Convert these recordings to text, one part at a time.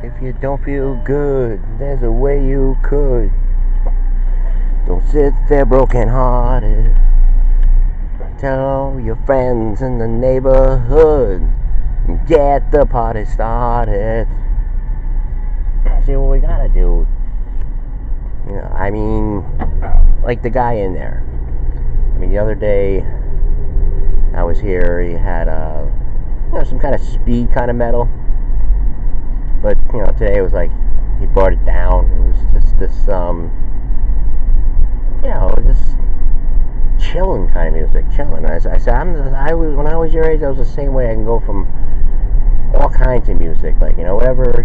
If you don't feel good, there's a way you could. Don't sit there broken hearted. Tell all your friends in the neighborhood. Get the party started. See what we gotta do. I mean, like the guy in there. I mean, the other day I was here. He had some kind of speed kind of metal. But today it was like he brought it down. It was just this just chilling kind of music, chilling. I said, when I was your age, I was the same way. I can go from all kinds of music, like whatever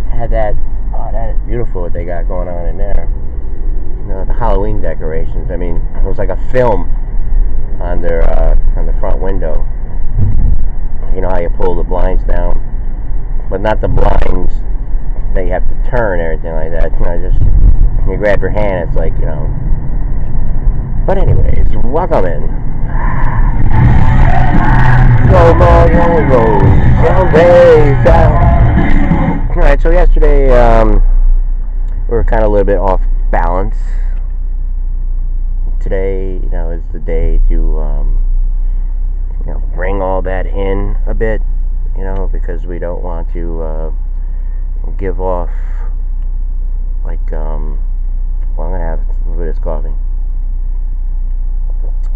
had that. Oh, that is beautiful what they got going on in there. The Halloween decorations. I mean, it was like a film on the front window. You know how you pull the blinds down, but not the blinds that you have to turn, everything like that. Just you grab your hand, it's like, But anyways, welcome in. Go, boy, go, Alright, so yesterday, we were kind of a little bit off balance. Today, is the day to, bring all that in a bit, because we don't want to give off, like, I'm going to have a little bit of this coffee.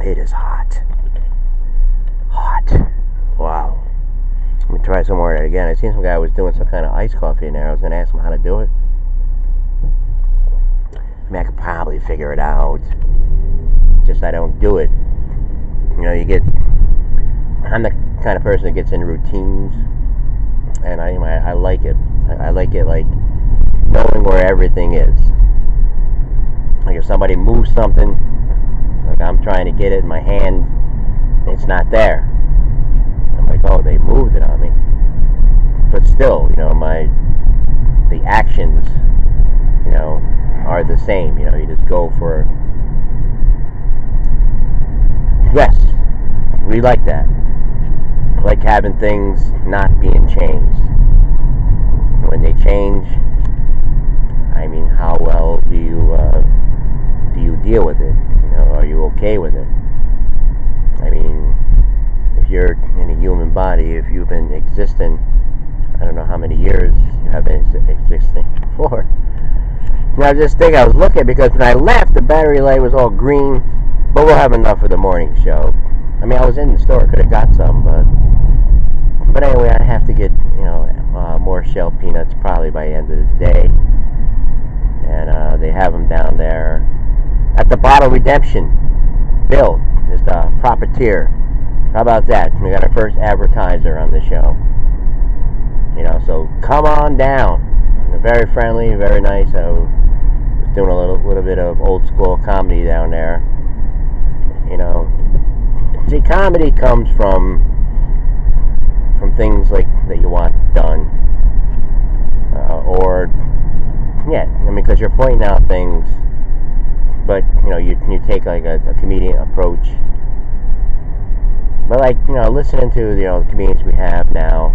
It is hot. Hot. Wow. Let me try some more of that again. I seen some guy was doing some kind of iced coffee in there. I was going to ask him how to do it. I mean, I could probably figure it out. Just I don't do it. I'm the kind of person that gets in routines, and I like it. I like it, like knowing where everything is. Like if somebody moves something, like I'm trying to get it in my hand, it's not there. I'm like, oh, they moved it on me. But still, the actions, are the same. You just go for. Yes, we like that. I like having things not being changed. When they change, I mean, how well do you deal with it? Are you okay with it? I mean, if you're in a human body, if you've been existing, I don't know how many years you have been existing for. Now, this thing I was looking, because when I left, the battery light was all green, but we'll have enough for the morning show. I mean, I was in the store, could have got some, but anyway, I have to get, more shell peanuts probably by the end of the day. And they have them down there at the Bottle Redemption. Bill is the proprietor. How about that? We got our first advertiser on the show. So come on down. They're very friendly, very nice. I was doing a little bit of old school comedy down there. See, comedy comes from things like that you want done, because you're pointing out things, but you take like a comedian approach. But like listening to the comedians we have now,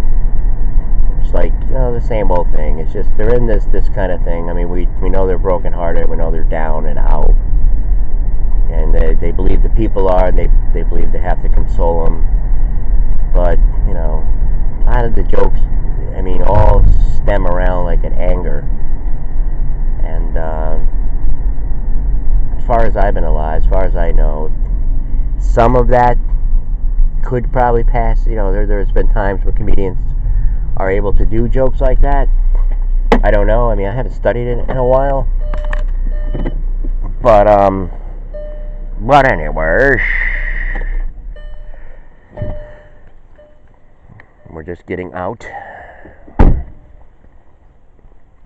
it's like the same old thing. It's just they're in this kind of thing. I mean, we know they're brokenhearted, we know they're down and out, and they believe the people are, and they believe they have to console them. But a lot of the jokes, I mean, all stem around like an anger. And as far as I've been alive, as far as I know, some of that could probably pass. There's been times where comedians are able to do jokes like that. I don't know. I mean, I haven't studied it in a while. But anyway, we're just getting out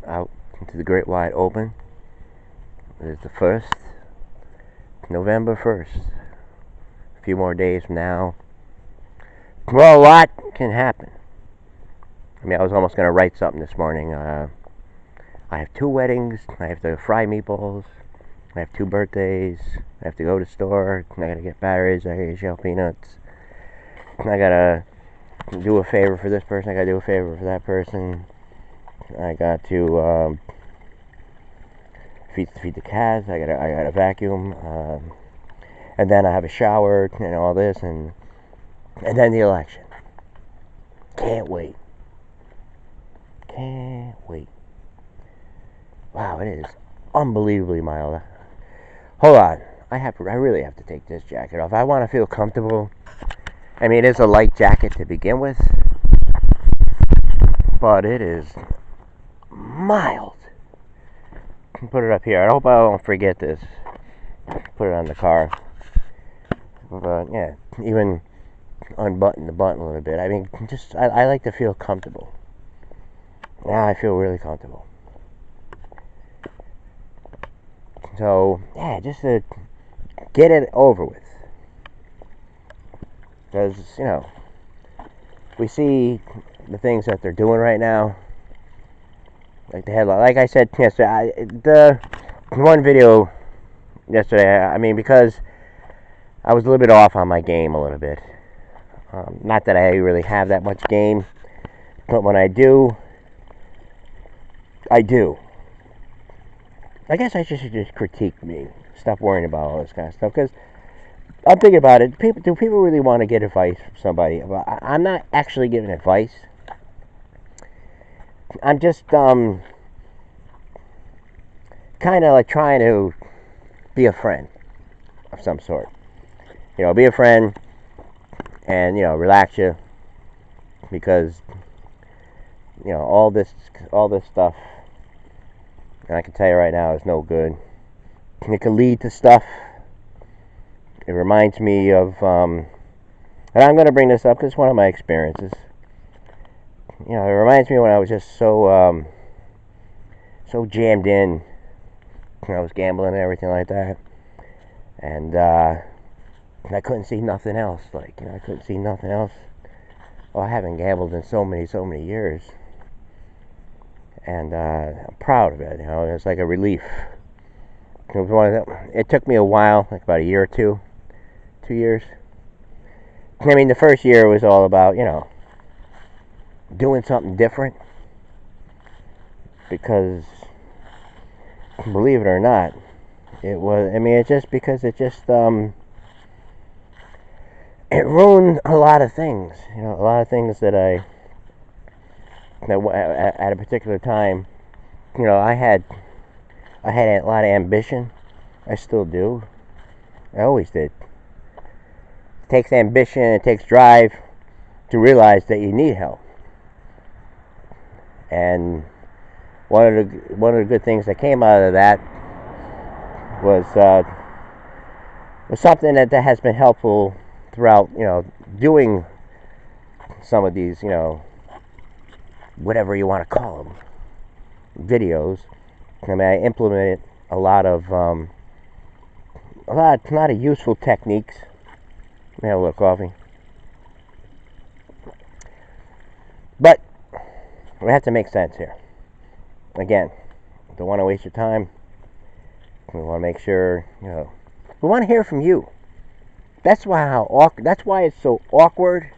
into the great wide open. It is the 1st, November 1st. A few more days from now. Well, a lot can happen. I mean, I was almost going to write something this morning. I have 2 weddings. I have to fry meatballs. I have 2 birthdays. I have to go to the store. I got to get batteries. I got to get shell peanuts. I got to do a favor for this person. I got to do a favor for that person. I got to feed the cats. I got to vacuum, and then I have a shower and all this, and then the election. Can't wait. Can't wait. Wow, it is unbelievably mild. Hold on. I really have to take this jacket off. I want to feel comfortable. I mean, it is a light jacket to begin with, but it is mild. Put it up here. I hope I don't forget this. Put it on the car. But yeah, even unbutton the button a little bit. I mean, just I like to feel comfortable. Now I feel really comfortable. So yeah, just to get it over with. Because, you know, we see the things that they're doing right now. Like the headline. Like I said yesterday, the one video yesterday, I mean, because I was a little bit off on my game a little bit. Not that I really have that much game, but when I do, I do. I guess I should just critique me. Stop worrying about all this kind of stuff. Because I'm thinking about it. Do people really want to get advice from somebody? I'm not actually giving advice. I'm just kind of like trying to be a friend of some sort. You know, be a friend and, you know, relax you. Because, you know, all this stuff, and I can tell you right now, is no good. It can lead to stuff. It reminds me of, and I'm going to bring this up because it's one of my experiences. You know, it reminds me when I was just so jammed in. When I was gambling and everything like that, and I couldn't see nothing else. Like, you know, I couldn't see nothing else. Well, I haven't gambled in so many years, and I'm proud of it. You know, it's like a relief. It took me a while, like about a year or 2 years. I mean, the first year was all about, you know, doing something different, because believe it or not, it was. I mean, it just it ruined a lot of things. You know, a lot of things that at a particular time, you know, I had a lot of ambition. I still do. I always did. It takes ambition, it takes drive to realize that you need help. And one of the good things that came out of that was something that has been helpful throughout, you know, doing some of these, you know, whatever you want to call them, videos. I mean, I implemented a lot of useful techniques. Let me have a little coffee. But we have to make sense here. Again, don't want to waste your time. We want to make sure, you know, we want to hear from you. That's why it's so awkward.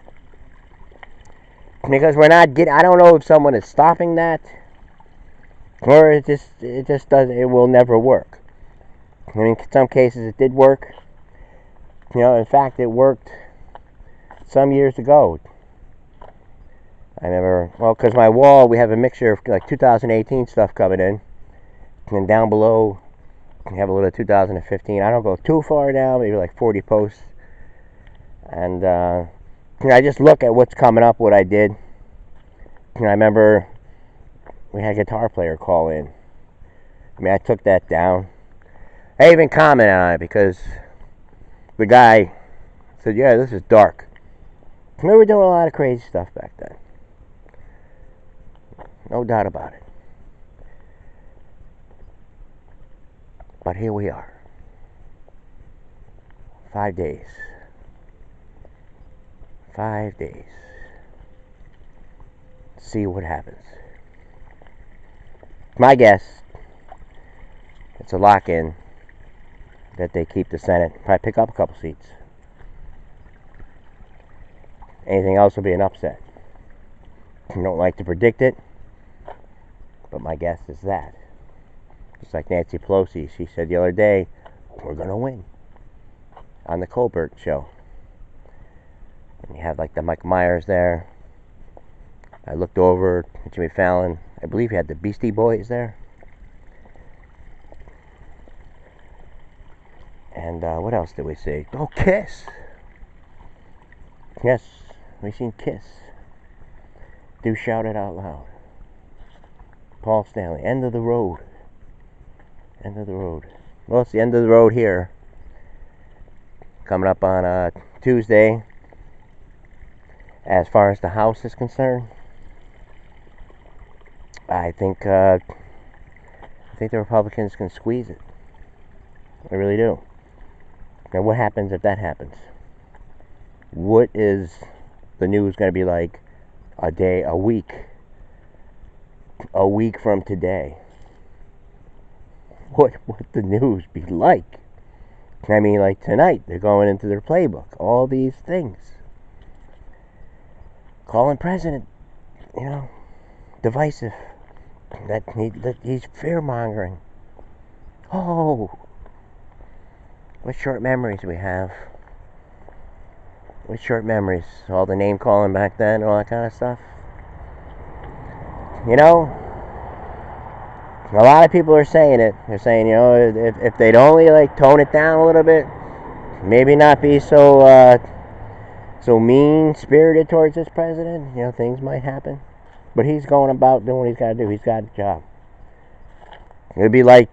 Because we're not getting. I don't know if someone is stopping that, or it just does. It will never work. I mean, in some cases it did work. You know, in fact, it worked some years ago. I remember, well, because my wall, we have a mixture of like 2018 stuff coming in, and down below we have a little 2015. I don't go too far down, maybe like 40 posts, and I just look at what's coming up, what I did. And I remember we had a guitar player call in. I mean, I took that down. I even commented on it because the guy said, "Yeah, this is dark." We were doing a lot of crazy stuff back then. No doubt about it. But here we are. 5 days. 5 days. See what happens. My guess, it's a lock-in that they keep the Senate. Probably pick up a couple seats. Anything else will be an upset. I don't like to predict it. But my guess is that. Just like Nancy Pelosi, she said the other day, we're going to win on the Colbert show. And you have like the Mike Myers there. I looked over at Jimmy Fallon. I believe he had the Beastie Boys there. And what else did we see? Oh, Kiss. Yes, we seen Kiss. Do shout it out loud. Paul Stanley. End of the road. End of the road. Well, it's the end of the road here. Coming up on Tuesday. As far as the House is concerned, I think the Republicans can squeeze it. I really do. Now, what happens if that happens? What is the news going to be like a week from today? What would the news be like? I mean, like tonight, they're going into their playbook. All these things. Calling president, divisive. That he's fear-mongering. Oh, what short memories we have. What short memories. All the name-calling back then, all that kind of stuff. A lot of people are saying it. They're saying, if they'd only like tone it down a little bit, maybe not be so mean-spirited towards this president, things might happen. But he's going about doing what he's got to do. He's got a job. It would be like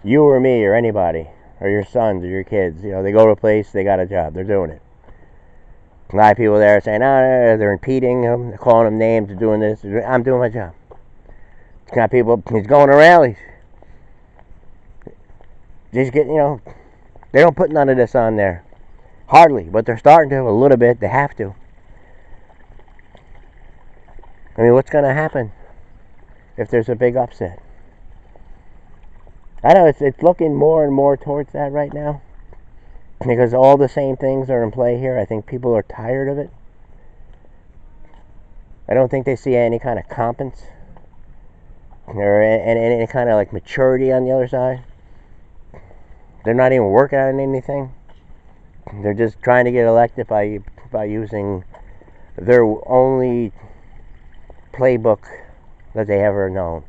you or me or anybody, or your sons or your kids. They go to a place, they got a job. They're doing it. A lot of people there are saying, they're impeding him, they're calling him names, they're doing this. I'm doing my job. It's got people, he's going to rallies. Just get, they don't put none of this on there. Hardly, but they're starting to a little bit. They have to. I mean, what's going to happen if there's a big upset? I know it's looking more and more towards that right now. Because all the same things are in play here. I think people are tired of it. I don't think they see any kind of competence or any kind of like maturity on the other side. They're not even working on anything. They're just trying to get elected by using their only playbook that they ever known.